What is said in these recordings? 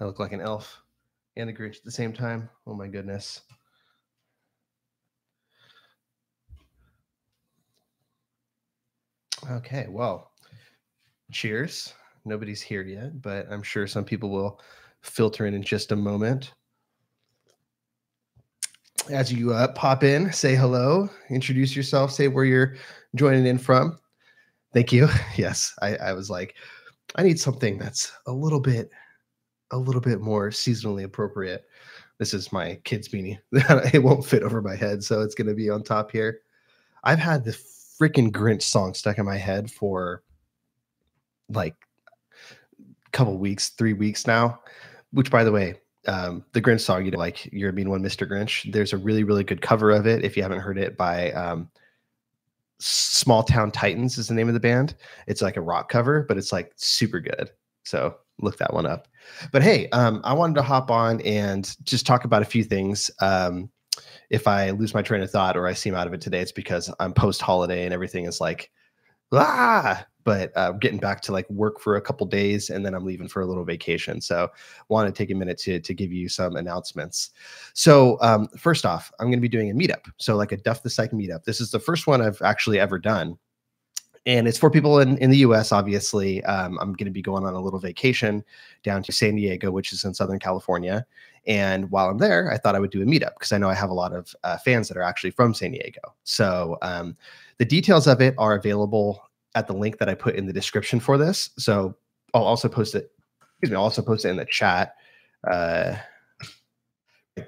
I look like an elf and a Grinch at the same time. Oh my goodness. Okay, well, cheers. Nobody's here yet, but I'm sure some people will filter in just a moment. As you pop in, say hello, introduce yourself, say where you're joining in from. Thank you. Yes, I was like, I need something that's a little bit more seasonally appropriate. This is my kid's beanie. It won't fit over my head, so it's going to be on top here. I've had the freaking Grinch song stuck in my head for like a couple weeks, 3 weeks now. Which, by the way, the Grinch song, like "You're a Mean One, Mr. Grinch." There's a really, really good cover of it. If you haven't heard it, by Small Town Titans is the name of the band. It's like a rock cover, but it's like super good. So look that one up. But hey, I wanted to hop on and just talk about a few things. If I lose my train of thought or I seem out of it today, it's because I'm post holiday and everything is like, but getting back to like work for a couple days and then I'm leaving for a little vacation. So want to take a minute to give you some announcements. So first off, I'm going to be doing a meetup. So like a Duff the Psych meetup. This is the first one I've actually ever done. And it's for people in the US, obviously. I'm going to be going on a little vacation down to San Diego, which is in Southern California. And while I'm there, I thought I would do a meetup because I know I have a lot of fans that are actually from San Diego. So the details of it are available at the link that I put in the description for this. So I'll also post it. I'll also post it in the chat right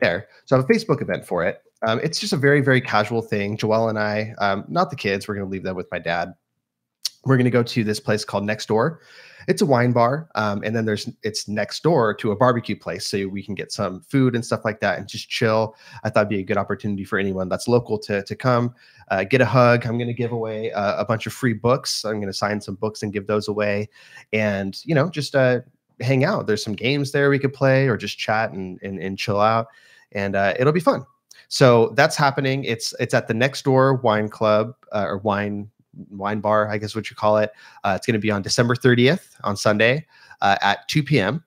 there. So I have a Facebook event for it. It's just a very, very casual thing. Joelle and I, not the kids, we're going to leave them with my dad. We're going to go to this place called Next Door. It's a wine bar, and then it's next door to a barbecue place, so we can get some food and stuff like that and just chill. I thought it'd be a good opportunity for anyone that's local to come get a hug. I'm going to give away a bunch of free books. I'm going to sign some books and give those away, and just hang out. There's some games there we could play or just chat and chill out, and it'll be fun. So that's happening. It's at the Next Door Wine Club or wine bar, I guess what you call it. It's going to be on December 30th on Sunday at 2 p.m.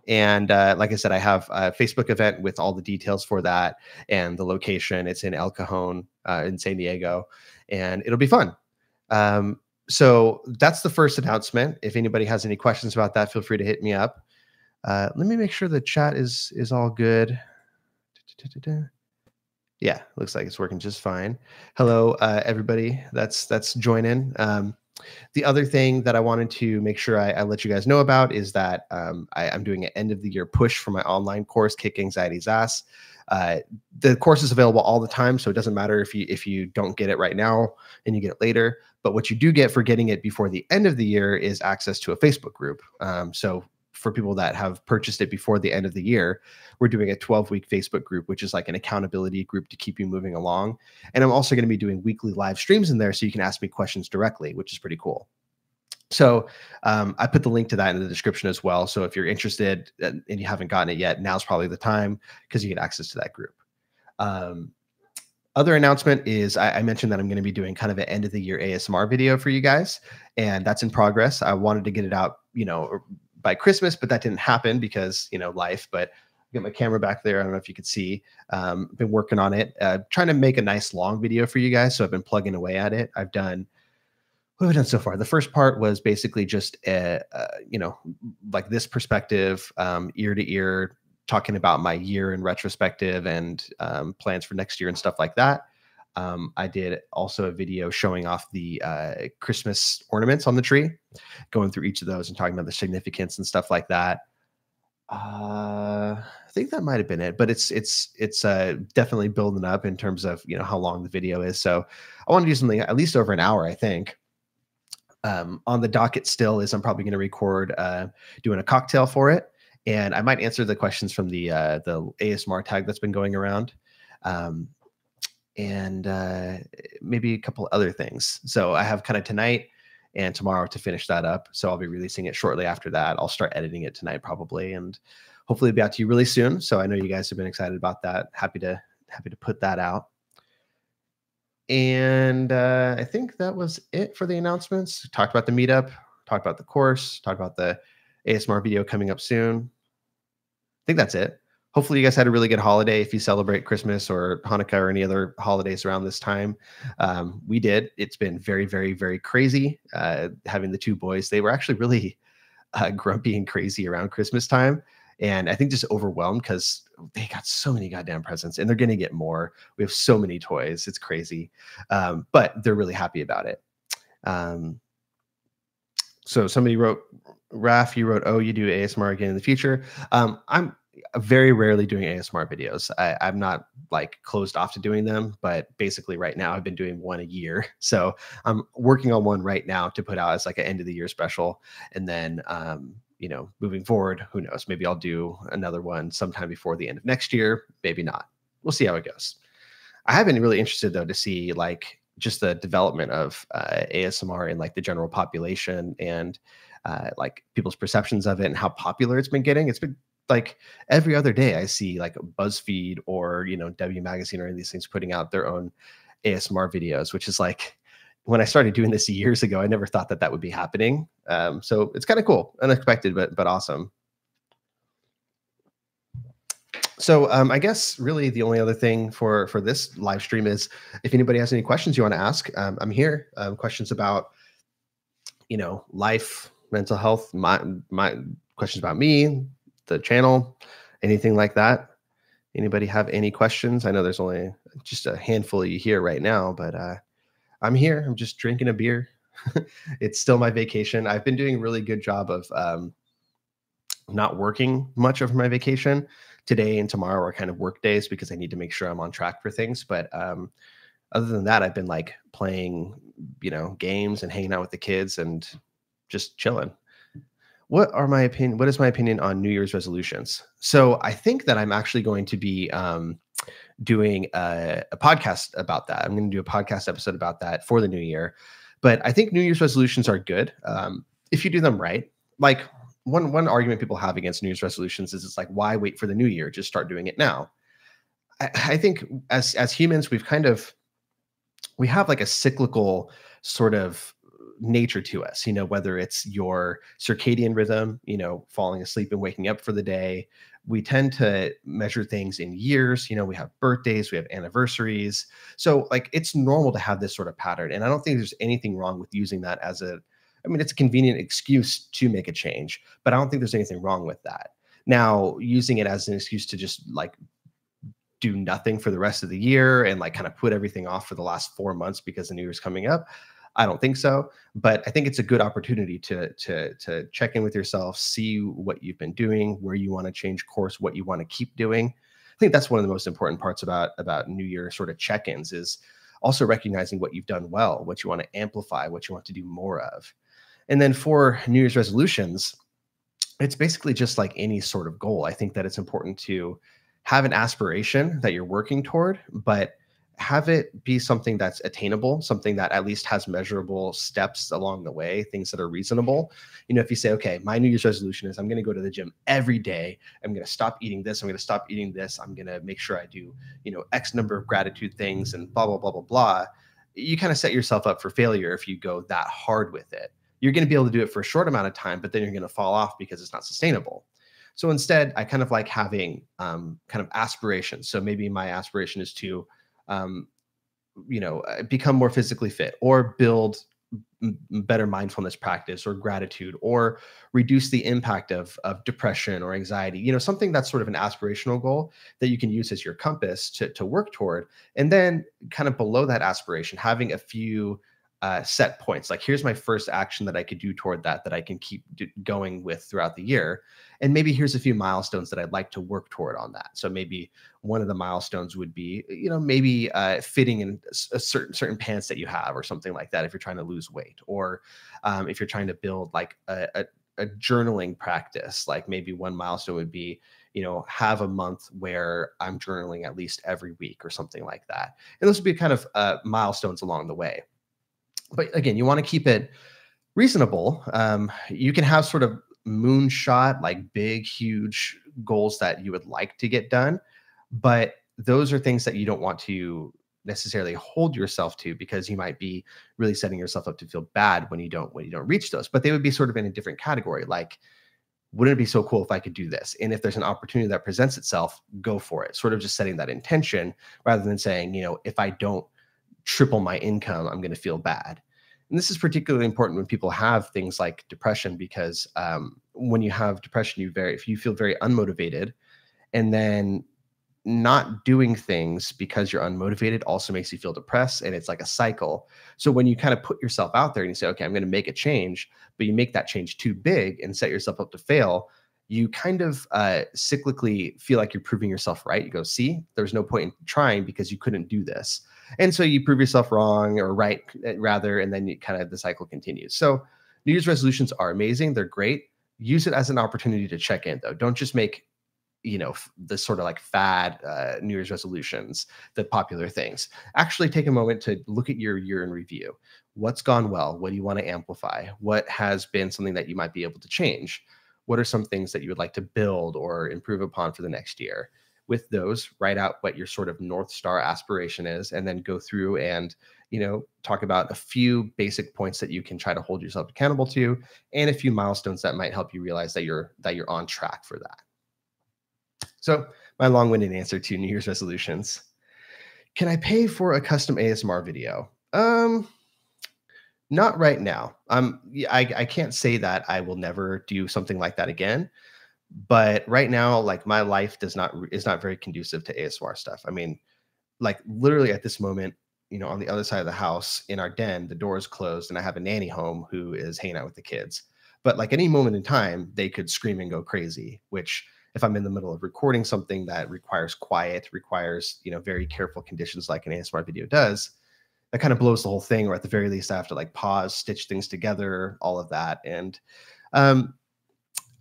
And like I said, I have a Facebook event with all the details for that and the location. It's in El Cajon in San Diego, and it'll be fun. So that's the first announcement. If anybody has any questions about that, feel free to hit me up. Let me make sure the chat is all good. Yeah, looks like it's working just fine. Hello, everybody that's joining. The other thing that I wanted to make sure I let you guys know about is that I'm doing an end of the year push for my online course, Kick Anxiety's Ass. The course is available all the time, so it doesn't matter if you don't get it right now and you get it later. But what you do get for getting it before the end of the year is access to a Facebook group. So for people that have purchased it before the end of the year, we're doing a 12-week Facebook group, which is like an accountability group to keep you moving along. And I'm also going to be doing weekly live streams in there so you can ask me questions directly, which is pretty cool. So I put the link to that in the description as well. So if you're interested and you haven't gotten it yet, now's probably the time because you get access to that group. Other announcement is I mentioned that I'm going to be doing kind of an end of the year ASMR video for you guys, and that's in progress. I wanted to get it out, by Christmas, but that didn't happen because, life, but get my camera back there. I don't know if you could see, been working on it, trying to make a nice long video for you guys. So I've been plugging away at it. What have I done so far? The first part was basically just, like this perspective, ear to ear, talking about my year in retrospective and plans for next year and stuff like that. I did also a video showing off the Christmas ornaments on the tree, going through each of those and talking about the significance and stuff like that. I think that might have been it, but it's definitely building up in terms of how long the video is. So I want to do something at least over an hour, I think. On the docket still is I'm probably going to record doing a cocktail for it, and I might answer the questions from the ASMR tag that's been going around. And maybe a couple other things. So I have kind of tonight and tomorrow to finish that up. So I'll be releasing it shortly after that. I'll start editing it tonight probably, and hopefully be out to you really soon. So I know you guys have been excited about that. Happy to put that out. And I think that was it for the announcements. Talked about the meetup, talked about the course, talked about the ASMR video coming up soon. think that's it. Hopefully, you guys had a really good holiday. If you celebrate Christmas or Hanukkah or any other holidays around this time, we did. It's been very, very, very crazy having the two boys. They were actually really grumpy and crazy around Christmas time. And I think just overwhelmed because they got so many goddamn presents and they're going to get more. We have so many toys. It's crazy. But they're really happy about it. So somebody wrote, Raf, you wrote, oh, you do ASMR again in the future. I'm very rarely doing ASMR videos. I'm not like closed off to doing them, but basically right now I've been doing one a year. So I'm working on one right now to put out as like an end of the year special. And then, you know, moving forward, who knows, maybe I'll do another one sometime before the end of next year. Maybe not. We'll see how it goes. I have been really interested though to see like just the development of ASMR in like the general population and like people's perceptions of it and how popular it's been getting. It's been like every other day I see like BuzzFeed or, you know, W Magazine or any of these things putting out their own ASMR videos, which is like, when I started doing this years ago, I never thought that that would be happening. So it's kind of cool, unexpected, but awesome. So I guess really the only other thing for this live stream is if anybody has any questions you want to ask, I'm here. Questions about, you know, life, mental health, my questions about me, the channel, anything like that. Anybody have any questions? I know there's only just a handful of you here right now, but I'm here. I'm just drinking a beer. It's still my vacation. I've been doing a really good job of not working much over my vacation. Today and tomorrow are kind of work days because I need to make sure I'm on track for things. But other than that, I've been like playing, you know, games and hanging out with the kids and just chilling. What is my opinion on New Year's resolutions? So I think that I'm actually going to be doing a podcast about that. I'm going to do a podcast episode about that for the new year. But I think New Year's resolutions are good if you do them right. Like one argument people have against New Year's resolutions is it's like, why wait for the new year? Just start doing it now. I think as humans, we have like a cyclical sort of nature to us, you know, whether it's your circadian rhythm, you know, falling asleep and waking up for the day. We tend to measure things in years. You know, we have birthdays, we have anniversaries. So like it's normal to have this sort of pattern. And I don't think there's anything wrong with using that as it's a convenient excuse to make a change, but I don't think there's anything wrong with that. Now, using it as an excuse to just like do nothing for the rest of the year and like kind of put everything off for the last 4 months because the new year's coming up, I don't think so, but I think it's a good opportunity to check in with yourself, see what you've been doing, where you want to change course, what you want to keep doing. I think that's one of the most important parts about New Year sort of check-ins is also recognizing what you've done well, what you want to amplify, what you want to do more of. And then for New Year's resolutions, it's basically just like any sort of goal. I think that it's important to have an aspiration that you're working toward, but have it be something that's attainable, something that at least has measurable steps along the way, things that are reasonable. You know, if you say, okay, my New Year's resolution is I'm going to go to the gym every day. I'm going to stop eating this. I'm going to stop eating this. I'm going to make sure I do, you know, X number of gratitude things and blah, blah, blah, blah, blah. You kind of set yourself up for failure if you go that hard with it. You're going to be able to do it for a short amount of time, but then you're going to fall off because it's not sustainable. So instead, I kind of like having kind of aspirations. So maybe my aspiration is to become more physically fit or build better mindfulness practice or gratitude or reduce the impact of depression or anxiety, you know, something that's sort of an aspirational goal that you can use as your compass to work toward. And then kind of below that aspiration, having a few set points, like here's my first action that I could do toward that I can keep going with throughout the year. And maybe here's a few milestones that I'd like to work toward on that. So maybe one of the milestones would be, you know, maybe fitting in a certain pants that you have or something like that if you're trying to lose weight, or if you're trying to build like a journaling practice, like maybe one milestone would be, you know, have a month where I'm journaling at least every week or something like that. And those would be kind of milestones along the way. But again, you want to keep it reasonable. You can have sort of moonshot, like big, huge goals that you would like to get done. But those are things that you don't want to necessarily hold yourself to, because you might be really setting yourself up to feel bad when you don't reach those. But they would be sort of in a different category. Like wouldn't it be so cool if I could do this? And if there's an opportunity that presents itself, go for it. Sort of just setting that intention rather than saying, if I don't triple my income, I'm going to feel bad. And this is particularly important when people have things like depression, because when you have depression, if you feel very unmotivated, and then not doing things because you're unmotivated also makes you feel depressed, and it's like a cycle. So when you kind of put yourself out there and you say, okay, I'm going to make a change, but you make that change too big and set yourself up to fail, you kind of cyclically feel like you're proving yourself right. You go, see, there's no point in trying because you couldn't do this. And so you prove yourself wrong, or right rather, and then the cycle continues. So New Year's resolutions are amazing. They're great. Use it as an opportunity to check in, though. Don't just make the sort of like fad New Year's resolutions, the popular things. Actually take a moment to look at your year in review. What's gone well? What do you want to amplify? What has been something that you might be able to change? What are some things that you would like to build or improve upon for the next year? With those, write out what your sort of North Star aspiration is, and then go through and talk about a few basic points that you can try to hold yourself accountable to, and a few milestones that might help you realize that you're on track for that. So my long-winded answer to New Year's resolutions. Can I pay for a custom ASMR video? Not right now. I can't say that I will never do something like that again. But right now, like, my life is not very conducive to ASMR stuff. I mean, like, literally at this moment, on the other side of the house in our den, the door is closed and I have a nanny home who is hanging out with the kids. But like any moment in time, they could scream and go crazy, which, if I'm in the middle of recording something that requires quiet, requires, very careful conditions like an ASMR video does, that kind of blows the whole thing. Or at the very least, I have to like pause, stitch things together, all of that. And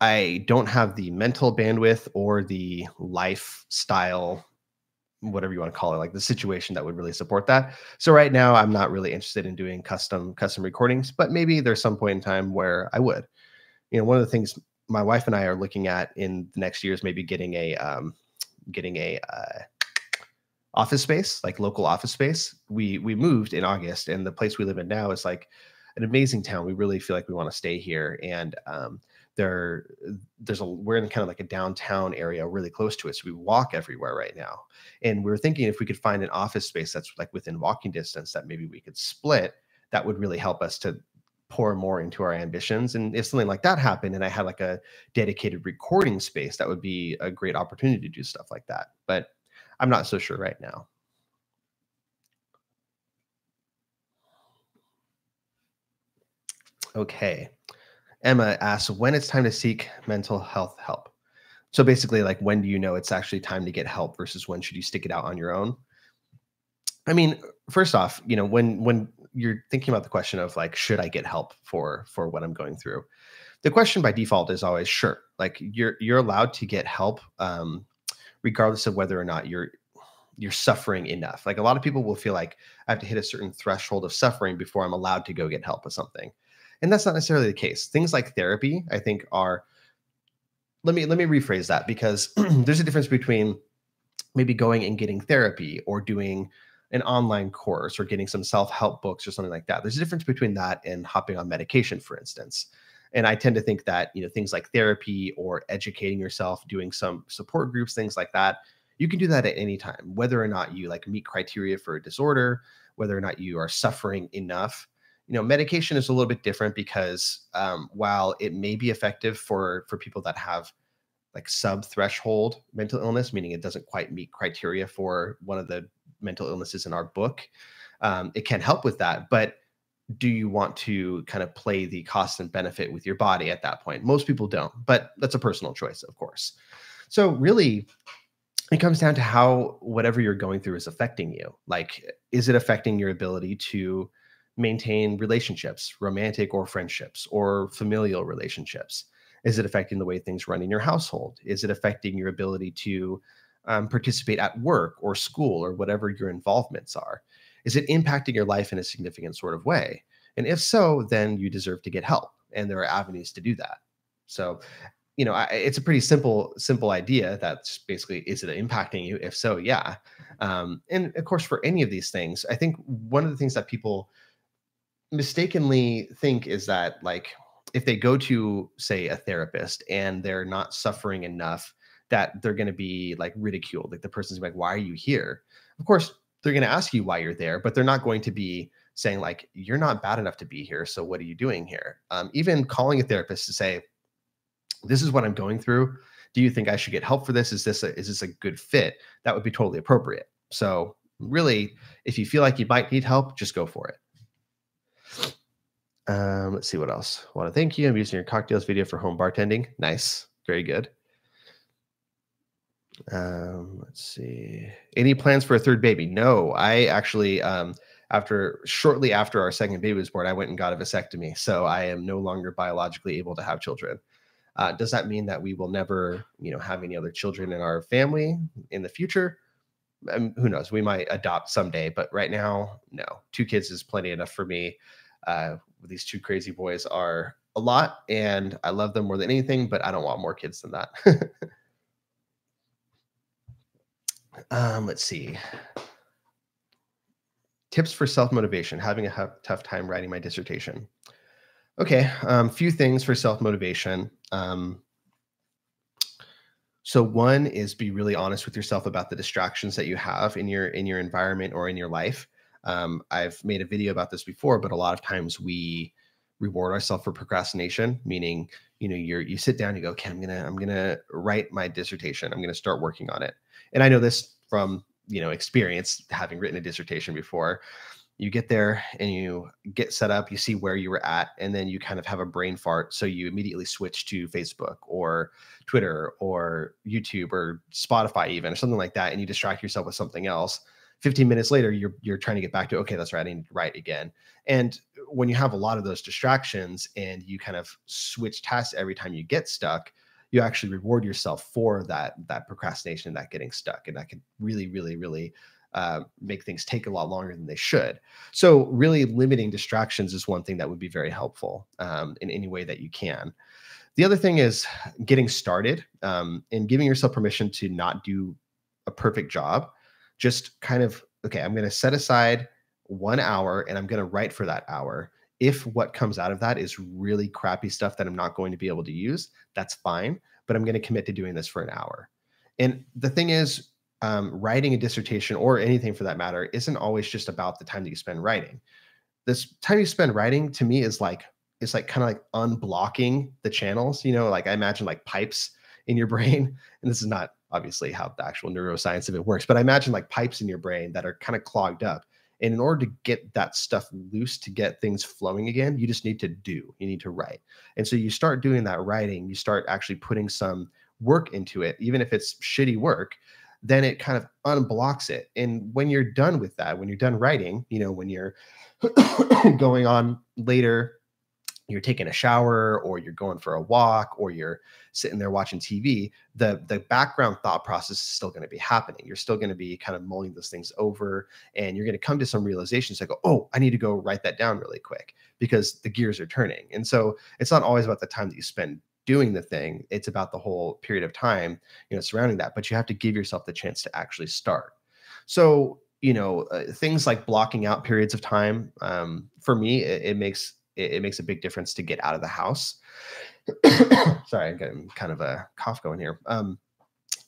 I don't have the mental bandwidth or the lifestyle, whatever you want to call it, like the situation that would really support that. So right now I'm not really interested in doing custom recordings, but maybe there's some point in time where I would. One of the things my wife and I are looking at in the next year is maybe getting a office space, like local office space. We moved in August, and the place we live in now is like an amazing town. We really feel like we want to stay here, and we're in kind of like a downtown area really close to it, so we walk everywhere right now. And we were thinking if we could find an office space that's like within walking distance that maybe we could split, that would really help us to pour more into our ambitions. And if something like that happened and I had like a dedicated recording space, that would be a great opportunity to do stuff like that. But I'm not so sure right now. Okay. Emma asks, when it's time to seek mental health help. So basically, like, when do you know it's actually time to get help versus when should you stick it out on your own? I mean, first off, when you're thinking about the question of like, should I get help for what I'm going through? The question by default is always sure. Like, you're allowed to get help, regardless of whether or not you're suffering enough. Like, a lot of people will feel like I have to hit a certain threshold of suffering before I'm allowed to go get help with something. And that's not necessarily the case. Things like therapy, I think, are, let me rephrase that, because there's a difference between maybe going and getting therapy or doing an online course or getting some self-help books or something like that. There's a difference between that and hopping on medication, for instance. And I tend to think that, things like therapy or educating yourself, doing some support groups, things like that, you can do that at any time, whether or not you like meet criteria for a disorder, whether or not you are suffering enough. Medication is a little bit different because while it may be effective for people that have like sub-threshold mental illness, meaning it doesn't quite meet criteria for one of the mental illnesses in our book, it can help with that. But do you want to kind of play the cost and benefit with your body at that point? Most people don't, but that's a personal choice, of course. So really, it comes down to how whatever you're going through is affecting you. Like, is it affecting your ability to maintain relationships, romantic or friendships or familial relationships? Is it affecting the way things run in your household? Is it affecting your ability to participate at work or school or whatever your involvements are? Is it impacting your life in a significant sort of way? And if so, then you deserve to get help. And there are avenues to do that. So, it's a pretty simple idea. That's basically, is it impacting you? If so, yeah. And of course, for any of these things, I think one of the things that people mistakenly think is that, like, if they go to, say, a therapist and they're not suffering enough that they're going to be like ridiculed, like the person's like, why are you here? Of course, they're going to ask you why you're there, but they're not going to be saying like, you're not bad enough to be here. So what are you doing here? Even calling a therapist to say, this is what I'm going through. Do you think I should get help for this? Is this a good fit? That would be totally appropriate. So really, if you feel like you might need help, just go for it. Let's see what else. I want to thank you. I'm using your cocktails video for home bartending. Nice. Very good. Let's see. Any plans for a third baby? No, I actually, shortly after our second baby was born, I went and got a vasectomy. So I am no longer biologically able to have children. Does that mean that we will never, have any other children in our family in the future? Who knows? We might adopt someday, but right now, no. 2 kids is plenty enough for me. These 2 crazy boys are a lot, and I love them more than anything, but I don't want more kids than that. Let's see. Tips for self-motivation, having a tough time writing my dissertation. Okay, few things for self-motivation. So one is be really honest with yourself about the distractions that you have in your environment or in your life. I've made a video about this before, but a lot of times we reward ourselves for procrastination, meaning, you sit down, you go, okay, I'm gonna write my dissertation. I'm gonna start working on it. And I know this from, experience, having written a dissertation before. You get there and you get set up, you see where you were at, and then you kind of have a brain fart. So you immediately switch to Facebook or Twitter or YouTube or Spotify even, or something like that. And you distract yourself with something else. 15 minutes later, you're trying to get back to, okay, that's right, I need to write again. And when you have a lot of those distractions and you kind of switch tasks every time you get stuck, you actually reward yourself for that procrastination, that getting stuck. And that can really, really, really make things take a lot longer than they should. So really limiting distractions is one thing that would be very helpful in any way that you can. The other thing is getting started and giving yourself permission to not do a perfect job. Just kind of, okay, I'm going to set aside 1 hour and I'm going to write for that hour. If what comes out of that is really crappy stuff that I'm not going to be able to use, that's fine, but I'm going to commit to doing this for an hour. And the thing is, writing a dissertation or anything for that matter isn't always just about the time that you spend writing. This time you spend writing to me is like, it's like kind of like unblocking the channels, like I imagine like pipes in your brain. And this is not obviously how the actual neuroscience of it works, but I imagine like pipes in your brain that are kind of clogged up. And in order to get that stuff loose, to get things flowing again, you just need to you need to write. And so you start doing that writing, you start actually putting some work into it, even if it's shitty work, then it kind of unblocks it. And when you're done with that, when you're done writing, when you're going on later, you're taking a shower or you're going for a walk or you're sitting there watching TV, the background thought process is still going to be happening. You're still going to be kind of mulling those things over and you're going to come to some realizations like, oh, I need to go write that down really quick because the gears are turning. And so it's not always about the time that you spend doing the thing. It's about the whole period of time, surrounding that, but you have to give yourself the chance to actually start. So, things like blocking out periods of time, for me, it makes a big difference to get out of the house. Sorry, I'm getting kind of a cough going here.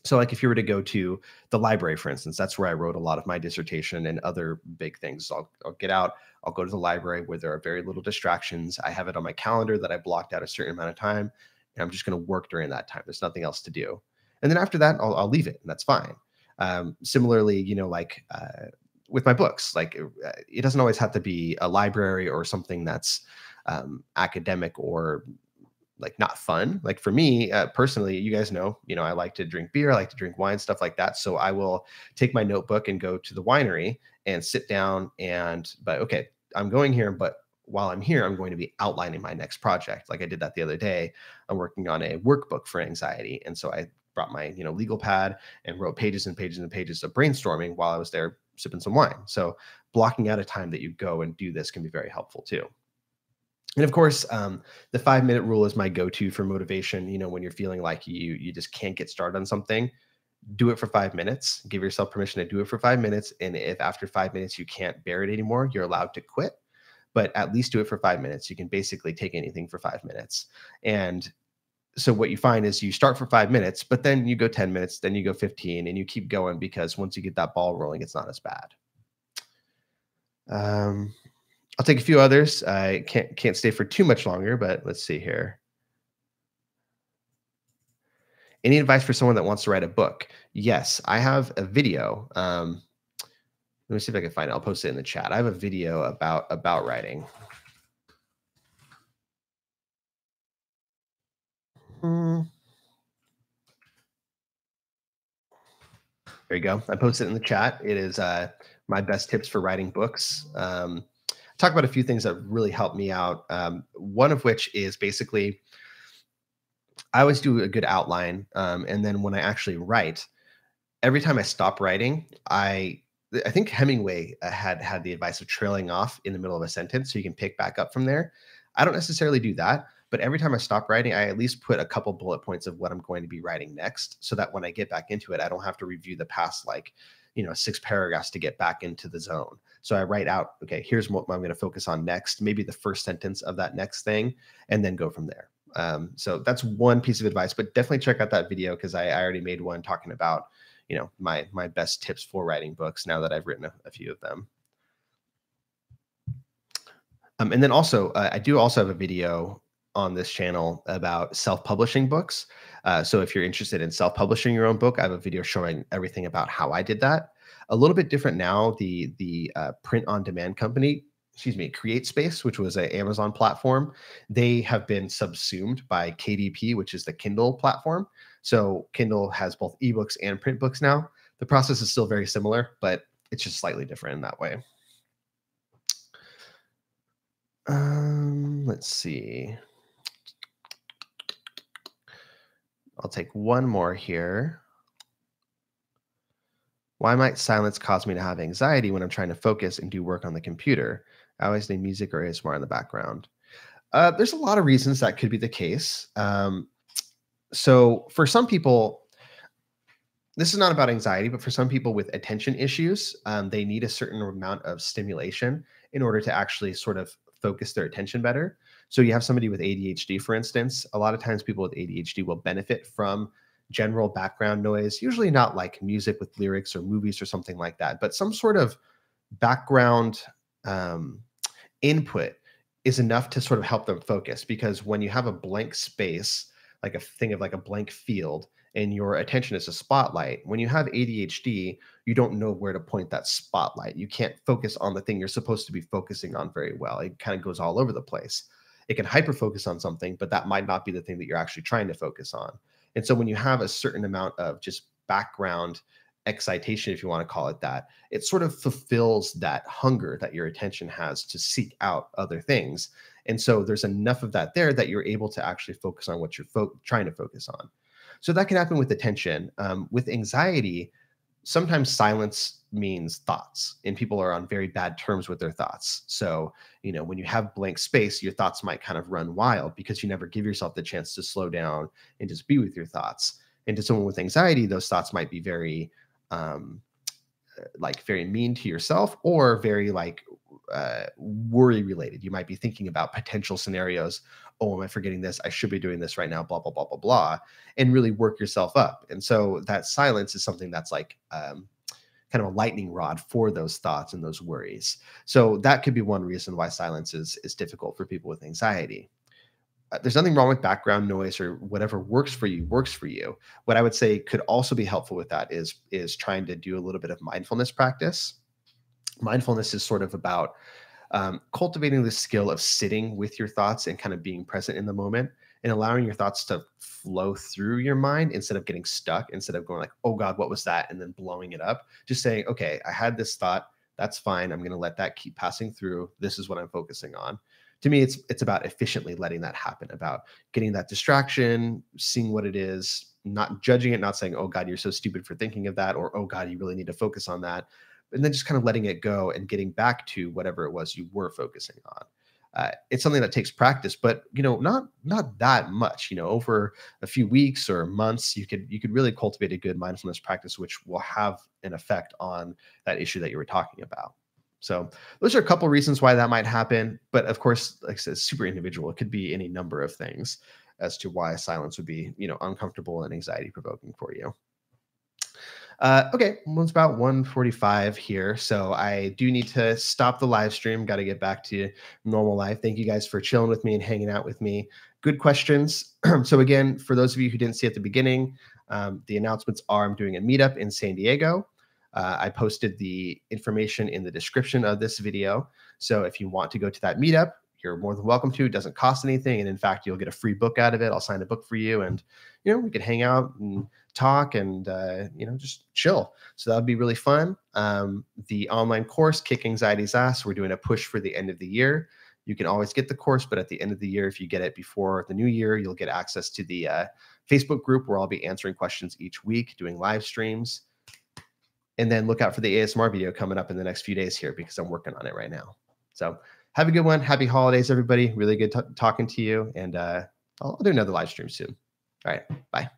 So like if you were to go to the library, for instance, that's where I wrote a lot of my dissertation and other big things. So I'll get out, I'll go to the library where there are very little distractions. I have it on my calendar that I blocked out a certain amount of time, and I'm just going to work during that time. There's nothing else to do. And then after that, I'll leave it, and that's fine. Similarly, with my books, like it doesn't always have to be a library or something that's academic or like not fun. Like for me personally, you guys know, I like to drink beer, I like to drink wine, stuff like that. So I will take my notebook and go to the winery and sit down but okay, I'm going here, but while I'm here, I'm going to be outlining my next project. Like I did that the other day. I'm working on a workbook for anxiety. And so I brought my, legal pad and wrote pages and pages and pages of brainstorming while I was there sipping some wine. So blocking out a time that you go and do this can be very helpful too. And of course, the 5-minute rule is my go-to for motivation. When you're feeling like you just can't get started on something, do it for 5 minutes. Give yourself permission to do it for 5 minutes. And if after 5 minutes you can't bear it anymore, you're allowed to quit. but at least do it for 5 minutes. You can basically take anything for 5 minutes. And so what you find is you start for 5 minutes, but then you go 10 minutes, then you go 15, and you keep going, because once you get that ball rolling, it's not as bad. I'll take a few others. I can't stay for too much longer, but let's see here. Any advice for someone that wants to write a book? Yes, I have a video. Let me see if I can find it. I'll post it in the chat. I have a video about writing. There you go. I posted it in the chat. It is my best tips for writing books. Talk about a few things that really helped me out. One of which is basically, I always do a good outline, and then when I actually write, every time I stop writing, I think Hemingway had the advice of trailing off in the middle of a sentence so you can pick back up from there. I don't necessarily do that, but every time I stop writing, I at least put a couple bullet points of what I'm going to be writing next, so that when I get back into it, I don't have to review the past, like, 6 paragraphs to get back into the zone. So I write out, okay, here's what I'm going to focus on next, maybe the first sentence of that next thing, and then go from there. So that's one piece of advice, but definitely check out that video, because I already made one talking about, my best tips for writing books now that I've written a few of them. And then also, I do also have a video on this channel about self-publishing books. So if you're interested in self-publishing your own book, I have a video showing everything about how I did that. A little bit different now. The print-on-demand company, CreateSpace, which was an Amazon platform, they have been subsumed by KDP, which is the Kindle platform. So Kindle has both ebooks and print books now. The process is still very similar, but it's just slightly different in that way. Let's see. I'll take one more here. Why might silence cause me to have anxiety when I'm trying to focus and do work on the computer? I always need music or ASMR in the background. There's a lot of reasons that could be the case. So for some people, this is not about anxiety, but for some people with attention issues, they need a certain amount of stimulation in order to actually sort of focus their attention better. So you have somebody with ADHD, for instance. A lot of times people with ADHD will benefit from general background noise, usually not like music with lyrics or movies or something like that, but some sort of background input is enough to sort of help them focus. Because when you have a blank space, like a thing of like a blank field, and your attention is a spotlight, when you have ADHD, you don't know where to point that spotlight. You can't focus on the thing you're supposed to be focusing on very well. It kind of goes all over the place. It can hyper focus on something, but that might not be the thing that you're actually trying to focus on. And so when you have a certain amount of just background excitation, if you want to call it that, it sort of fulfills that hunger that your attention has to seek out other things. And so there's enough of that there that you're able to actually focus on what you're trying to focus on. So that can happen with attention. With anxiety, sometimes silence means thoughts, and people are on very bad terms with their thoughts. So, when you have blank space, your thoughts might kind of run wild because you never give yourself the chance to slow down and just be with your thoughts. And to someone with anxiety, those thoughts might be very, very mean to yourself, or very worry related. You might be thinking about potential scenarios. Oh, am I forgetting this? I should be doing this right now, blah, blah, blah, blah, blah, and really work yourself up. And so that silence is something that's like kind of a lightning rod for those thoughts and those worries. So that could be one reason why silence is difficult for people with anxiety. There's nothing wrong with background noise, or whatever works for you works for you. What I would say could also be helpful with that is trying to do a little bit of mindfulness practice. Mindfulness is sort of about cultivating the skill of sitting with your thoughts and kind of being present in the moment, and allowing your thoughts to flow through your mind instead of getting stuck, instead of going like, oh God, what was that? And then blowing it up. Just saying, okay, I had this thought. That's fine. I'm going to let that keep passing through. This is what I'm focusing on. To me, it's about efficiently letting that happen, about getting that distraction, seeing what it is, not judging it, not saying, oh God, you're so stupid for thinking of that, or oh God, you really need to focus on that. And then just kind of letting it go and getting back to whatever it was you were focusing on. It's something that takes practice, but not that much. Over a few weeks or months, you could really cultivate a good mindfulness practice, which will have an effect on that issue that you were talking about. So those are a couple reasons why that might happen. But of course, like I said, super individual. It could be any number of things as to why silence would be, uncomfortable and anxiety provoking for you. Okay, well, it's about 1:45 here, so I do need to stop the live stream. Got to get back to normal life. Thank you guys for chilling with me and hanging out with me. Good questions. So again, for those of you who didn't see at the beginning, the announcements are I'm doing a meetup in San Diego. I posted the information in the description of this video. So if you want to go to that meetup, you're more than welcome to. It doesn't cost anything, and in fact, you'll get a free book out of it. I'll sign a book for you, and we could hang out and talk and just chill. So that would be really fun. The online course, Kick Anxiety's Ass, we're doing a push for the end of the year. You can always get the course, but at the end of the year, if you get it before the new year, you'll get access to the Facebook group where I'll be answering questions each week, doing live streams. And then look out for the ASMR video coming up in the next few days here because I'm working on it right now. So have a good one. Happy holidays, everybody. Really good talking to you. And I'll do another live stream soon. All right. Bye.